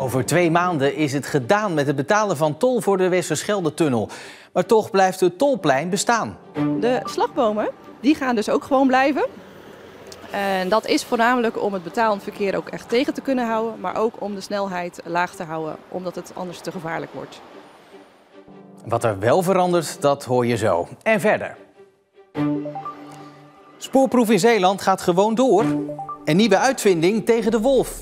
Over 2 maanden is het gedaan met het betalen van tol voor de Westerschelde-tunnel. Maar toch blijft het tolplein bestaan. De slagbomen die gaan dus ook gewoon blijven. En dat is voornamelijk om het betalend verkeer ook echt tegen te kunnen houden. Maar ook om de snelheid laag te houden, omdat het anders te gevaarlijk wordt. Wat er wel verandert, dat hoor je zo. En verder. Spoorproef in Zeeland gaat gewoon door. Een nieuwe uitvinding tegen de wolf.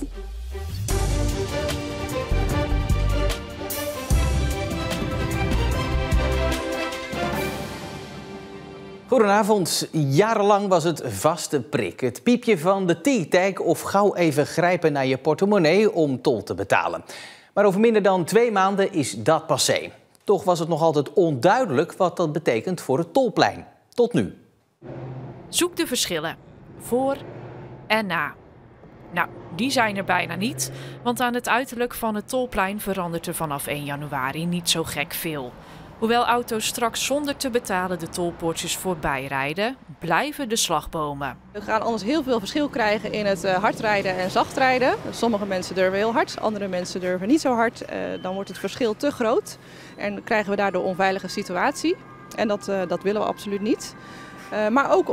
Goedenavond. Jarenlang was het vaste prik. Het piepje van de T-tag of gauw even grijpen naar je portemonnee om tol te betalen. Maar over minder dan 2 maanden is dat passé. Toch was het nog altijd onduidelijk wat dat betekent voor het tolplein. Tot nu. Zoek de verschillen. Voor en na. Nou, die zijn er bijna niet, want aan het uiterlijk van het tolplein verandert er vanaf 1 januari niet zo gek veel. Hoewel auto's straks zonder te betalen de tolpoortjes voorbij rijden, blijven de slagbomen. We gaan anders heel veel verschil krijgen in het hardrijden en zachtrijden. Sommige mensen durven heel hard, andere mensen durven niet zo hard. Dan wordt het verschil te groot en krijgen we daardoor een onveilige situatie. En dat willen we absoluut niet. Maar ook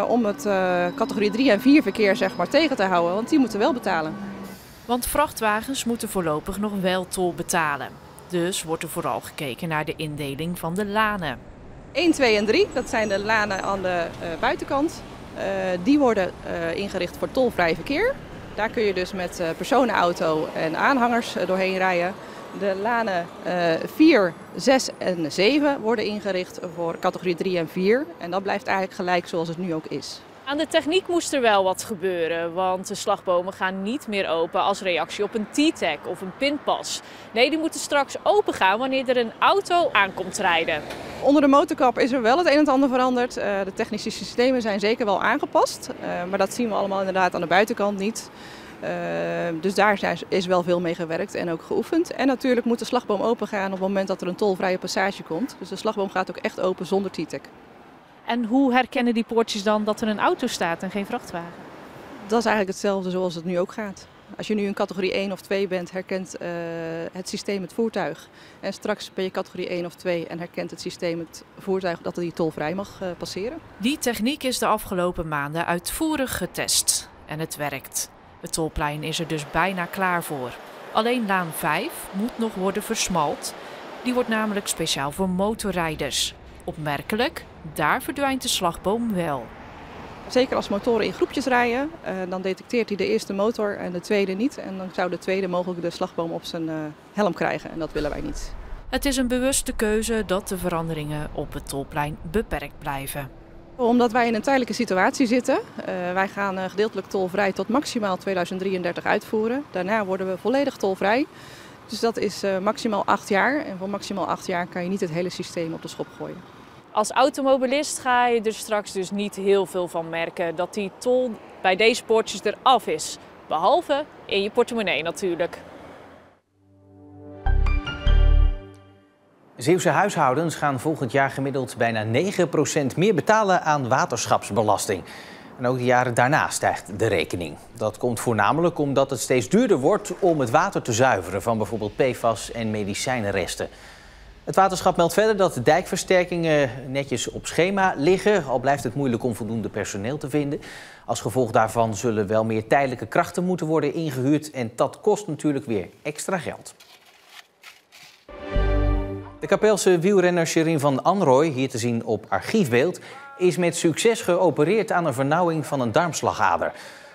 om het categorie 3 en 4 verkeer zeg maar, tegen te houden, want die moeten wel betalen. Want vrachtwagens moeten voorlopig nog wel tol betalen. Dus wordt er vooral gekeken naar de indeling van de lanen. 1, 2 en 3, dat zijn de lanen aan de buitenkant. Die worden ingericht voor tolvrij verkeer. Daar kun je dus met personenauto en aanhangers doorheen rijden. De lanen 4, 6 en 7 worden ingericht voor categorie 3 en 4. En dat blijft eigenlijk gelijk zoals het nu ook is. Aan de techniek moest er wel wat gebeuren, want de slagbomen gaan niet meer open als reactie op een T-tag of een pinpas. Nee, die moeten straks open gaan wanneer er een auto aankomt rijden. Onder de motorkap is er wel het een en het ander veranderd. De technische systemen zijn zeker wel aangepast, maar dat zien we allemaal inderdaad aan de buitenkant niet. Dus daar is wel veel mee gewerkt en ook geoefend. En natuurlijk moet de slagboom open gaan op het moment dat er een tolvrije passage komt. Dus de slagboom gaat ook echt open zonder T-tag. En hoe herkennen die poortjes dan dat er een auto staat en geen vrachtwagen? Dat is eigenlijk hetzelfde zoals het nu ook gaat. Als je nu in categorie 1 of 2 bent, herkent het systeem het voertuig. En straks ben je categorie 1 of 2 en herkent het systeem het voertuig dat die tolvrij mag passeren. Die techniek is de afgelopen maanden uitvoerig getest. En het werkt. Het tolplein is er dus bijna klaar voor. Alleen laan 5 moet nog worden versmalt. Die wordt namelijk speciaal voor motorrijders. Opmerkelijk, daar verdwijnt de slagboom wel. Zeker als motoren in groepjes rijden, dan detecteert hij de eerste motor en de tweede niet. En dan zou de tweede mogelijk de slagboom op zijn helm krijgen en dat willen wij niet. Het is een bewuste keuze dat de veranderingen op het tolplein beperkt blijven. Omdat wij in een tijdelijke situatie zitten. Wij gaan gedeeltelijk tolvrij tot maximaal 2033 uitvoeren. Daarna worden we volledig tolvrij. Dus dat is maximaal 8 jaar. En voor maximaal 8 jaar kan je niet het hele systeem op de schop gooien. Als automobilist ga je er straks dus niet heel veel van merken dat die tol bij deze poortjes eraf is. Behalve in je portemonnee natuurlijk. Zeeuwse huishoudens gaan volgend jaar gemiddeld bijna 9% meer betalen aan waterschapsbelasting. En ook de jaren daarna stijgt de rekening. Dat komt voornamelijk omdat het steeds duurder wordt om het water te zuiveren van bijvoorbeeld PFAS en medicijnenresten. Het waterschap meldt verder dat de dijkversterkingen netjes op schema liggen, al blijft het moeilijk om voldoende personeel te vinden. Als gevolg daarvan zullen wel meer tijdelijke krachten moeten worden ingehuurd en dat kost natuurlijk weer extra geld. De Kapelse wielrenner Sherin van Anrooy, hier te zien op archiefbeeld, is met succes geopereerd aan een vernauwing van een darmslagader.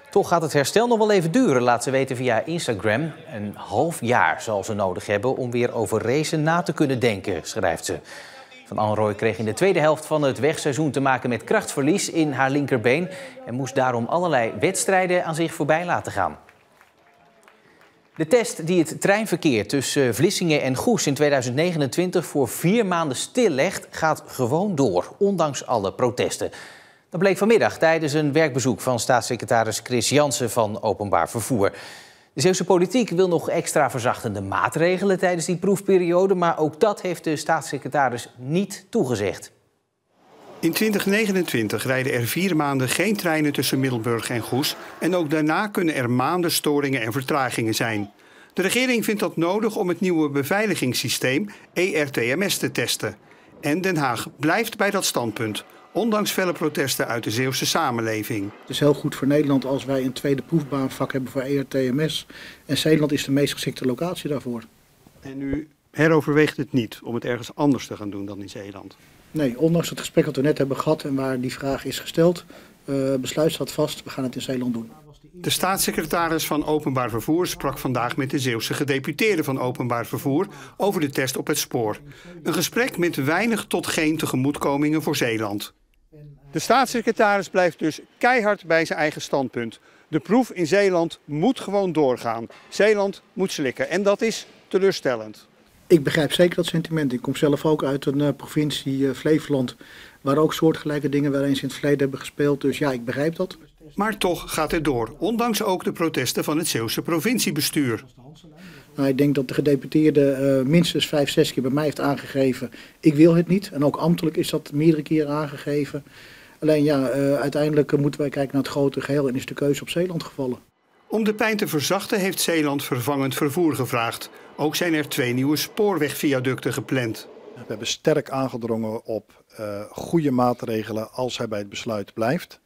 Toch gaat het herstel nog wel even duren, laat ze weten via Instagram. Een half jaar zal ze nodig hebben om weer over racen na te kunnen denken, schrijft ze. Van Anrooy kreeg in de tweede helft van het wegseizoen te maken met krachtverlies in haar linkerbeen en moest daarom allerlei wedstrijden aan zich voorbij laten gaan. De test die het treinverkeer tussen Vlissingen en Goes in 2029 voor 4 maanden stillegt, gaat gewoon door, ondanks alle protesten. Dat bleek vanmiddag tijdens een werkbezoek van staatssecretaris Chris Jansen van Openbaar Vervoer. De Zeeuwse politiek wil nog extra verzachtende maatregelen tijdens die proefperiode, maar ook dat heeft de staatssecretaris niet toegezegd. In 2029 rijden er 4 maanden geen treinen tussen Middelburg en Goes en ook daarna kunnen er maanden storingen en vertragingen zijn. De regering vindt dat nodig om het nieuwe beveiligingssysteem ERTMS te testen. En Den Haag blijft bij dat standpunt, ondanks felle protesten uit de Zeeuwse samenleving. Het is heel goed voor Nederland als wij een tweede proefbaanvak hebben voor ERTMS. En Zeeland is de meest geschikte locatie daarvoor. En u heroverweegt het niet om het ergens anders te gaan doen dan in Zeeland? Nee, ondanks het gesprek dat we net hebben gehad en waar die vraag is gesteld, besluit staat vast, we gaan het in Zeeland doen. De staatssecretaris van Openbaar Vervoer sprak vandaag met de Zeeuwse gedeputeerde van Openbaar Vervoer over de test op het spoor. Een gesprek met weinig tot geen tegemoetkomingen voor Zeeland. De staatssecretaris blijft dus keihard bij zijn eigen standpunt. De proef in Zeeland moet gewoon doorgaan. Zeeland moet slikken en dat is teleurstellend. Ik begrijp zeker dat sentiment. Ik kom zelf ook uit een provincie Flevoland, waar ook soortgelijke dingen wel eens in het verleden hebben gespeeld. Dus ja, ik begrijp dat. Maar toch gaat het door, ondanks ook de protesten van het Zeeuwse provinciebestuur. Nou, ik denk dat de gedeputeerde minstens 5-6 keer bij mij heeft aangegeven, ik wil het niet. En ook ambtelijk is dat meerdere keren aangegeven. Alleen ja, uiteindelijk moeten wij kijken naar het grote geheel en is de keuze op Zeeland gevallen. Om de pijn te verzachten heeft Zeeland vervangend vervoer gevraagd. Ook zijn er 2 nieuwe spoorwegviaducten gepland. We hebben sterk aangedrongen op goede maatregelen als hij bij het besluit blijft.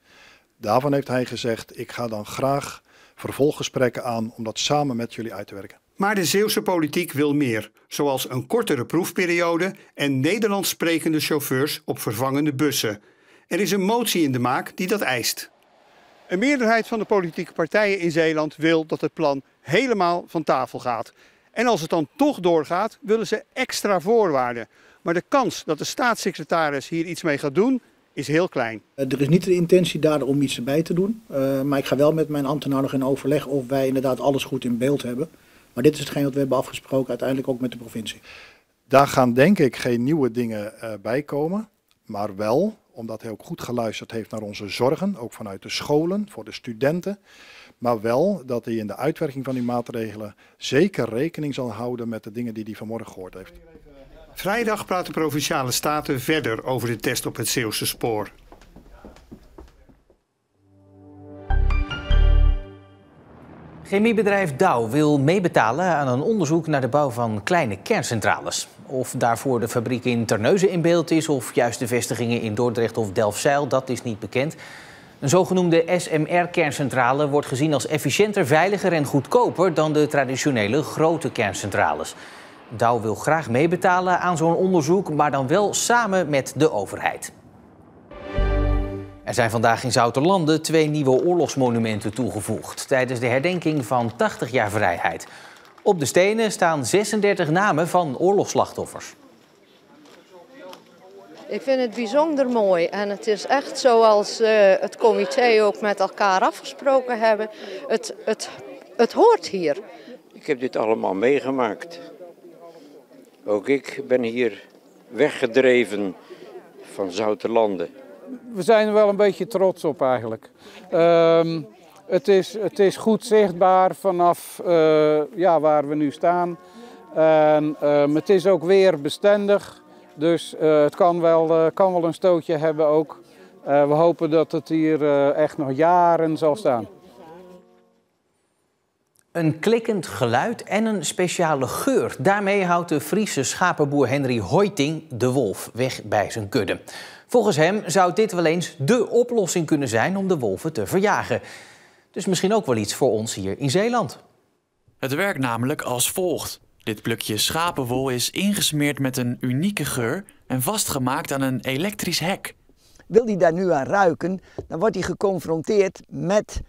Daarvan heeft hij gezegd, ik ga dan graag vervolggesprekken aan om dat samen met jullie uit te werken. Maar de Zeeuwse politiek wil meer, zoals een kortere proefperiode en Nederlands sprekende chauffeurs op vervangende bussen. Er is een motie in de maak die dat eist. Een meerderheid van de politieke partijen in Zeeland wil dat het plan helemaal van tafel gaat. En als het dan toch doorgaat, willen ze extra voorwaarden. Maar de kans dat de staatssecretaris hier iets mee gaat doen, is heel klein. Er is niet de intentie daar om iets erbij te doen. Maar ik ga wel met mijn ambtenaar nog in overleg of wij inderdaad alles goed in beeld hebben. Maar dit is hetgeen wat we hebben afgesproken, uiteindelijk ook met de provincie. Daar gaan denk ik geen nieuwe dingen bij komen. Maar wel, omdat hij ook goed geluisterd heeft naar onze zorgen, ook vanuit de scholen, voor de studenten. Maar wel dat hij in de uitwerking van die maatregelen zeker rekening zal houden met de dingen die hij vanmorgen gehoord heeft. Vrijdag praat de Provinciale Staten verder over de test op het Zeeuwse spoor. Chemiebedrijf Dow wil meebetalen aan een onderzoek naar de bouw van kleine kerncentrales. Of daarvoor de fabriek in Terneuzen in beeld is of juist de vestigingen in Dordrecht of Delfzijl, dat is niet bekend. Een zogenoemde SMR-kerncentrale wordt gezien als efficiënter, veiliger en goedkoper dan de traditionele grote kerncentrales. Dow wil graag meebetalen aan zo'n onderzoek, maar dan wel samen met de overheid. Er zijn vandaag in Zouterlande 2 nieuwe oorlogsmonumenten toegevoegd tijdens de herdenking van 80 jaar vrijheid. Op de stenen staan 36 namen van oorlogsslachtoffers. Ik vind het bijzonder mooi en het is echt zoals het comité ook met elkaar afgesproken hebben. Het hoort hier. Ik heb dit allemaal meegemaakt. Ook ik ben hier weggedreven van Zouterlande. We zijn er wel een beetje trots op eigenlijk. Het is goed zichtbaar vanaf waar we nu staan. Het is ook weer bestendig, dus het kan wel een stootje hebben ook. We hopen dat het hier echt nog jaren zal staan. Een klikkend geluid en een speciale geur. Daarmee houdt de Friese schapenboer Henry Hoiting de wolf weg bij zijn kudde. Volgens hem zou dit wel eens dé oplossing kunnen zijn om de wolven te verjagen. Dus misschien ook wel iets voor ons hier in Zeeland. Het werkt namelijk als volgt. Dit plukje schapenwol is ingesmeerd met een unieke geur en vastgemaakt aan een elektrisch hek. Wil hij daar nu aan ruiken, dan wordt hij geconfronteerd met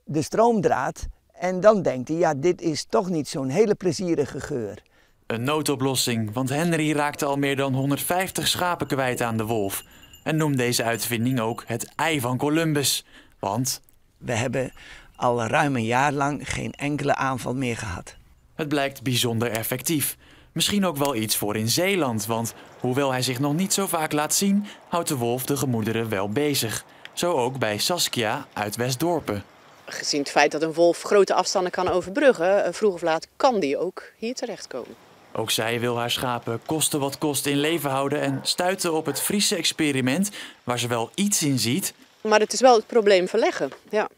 de stroomdraad. En dan denkt hij, ja, dit is toch niet zo'n hele plezierige geur. Een noodoplossing, want Henry raakte al meer dan 150 schapen kwijt aan de wolf. En noemt deze uitvinding ook het ei van Columbus. Want we hebben al ruim een jaar lang geen enkele aanval meer gehad. Het blijkt bijzonder effectief. Misschien ook wel iets voor in Zeeland, want hoewel hij zich nog niet zo vaak laat zien, houdt de wolf de gemoederen wel bezig. Zo ook bij Saskia uit Westdorpen. Gezien het feit dat een wolf grote afstanden kan overbruggen, vroeg of laat kan die ook hier terechtkomen. Ook zij wil haar schapen koste wat kost in leven houden en stuitte op het Friese experiment waar ze wel iets in ziet. Maar het is wel het probleem verleggen, ja.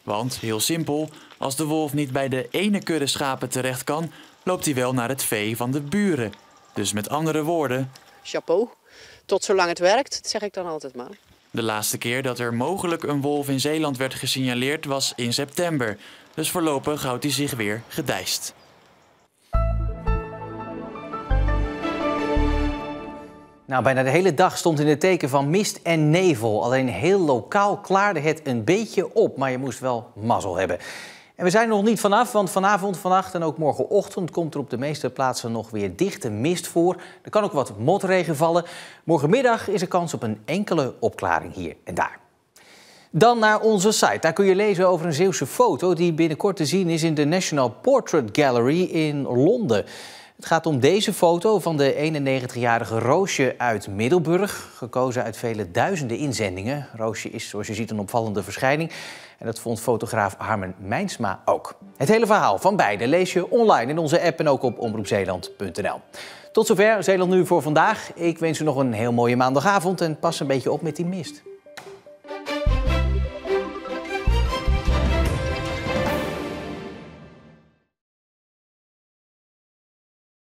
Want, heel simpel, Als de wolf niet bij de ene kudde schapen terecht kan, loopt hij wel naar het vee van de buren. Dus met andere woorden... Chapeau. Tot zolang het werkt, zeg ik dan altijd maar. De laatste keer dat er mogelijk een wolf in Zeeland werd gesignaleerd was in september. Dus voorlopig houdt hij zich weer gedijst. Nou, bijna de hele dag stond in het teken van mist en nevel. Alleen heel lokaal klaarde het een beetje op, maar je moest wel mazzel hebben. En we zijn er nog niet vanaf, want vanavond, vannacht en ook morgenochtend komt er op de meeste plaatsen nog weer dichte mist voor. Er kan ook wat motregen vallen. Morgenmiddag is er kans op een enkele opklaring hier en daar. Dan naar onze site. Daar kun je lezen over een Zeeuwse foto die binnenkort te zien is in de National Portrait Gallery in Londen. Het gaat om deze foto van de 91-jarige Roosje uit Middelburg, gekozen uit vele duizenden inzendingen. Roosje is, zoals je ziet, een opvallende verschijning. En dat vond fotograaf Harmen Mijnsma ook. Het hele verhaal van beide lees je online in onze app en ook op omroepzeeland.nl. Tot zover Zeeland Nu voor vandaag. Ik wens u nog een heel mooie maandagavond en pas een beetje op met die mist.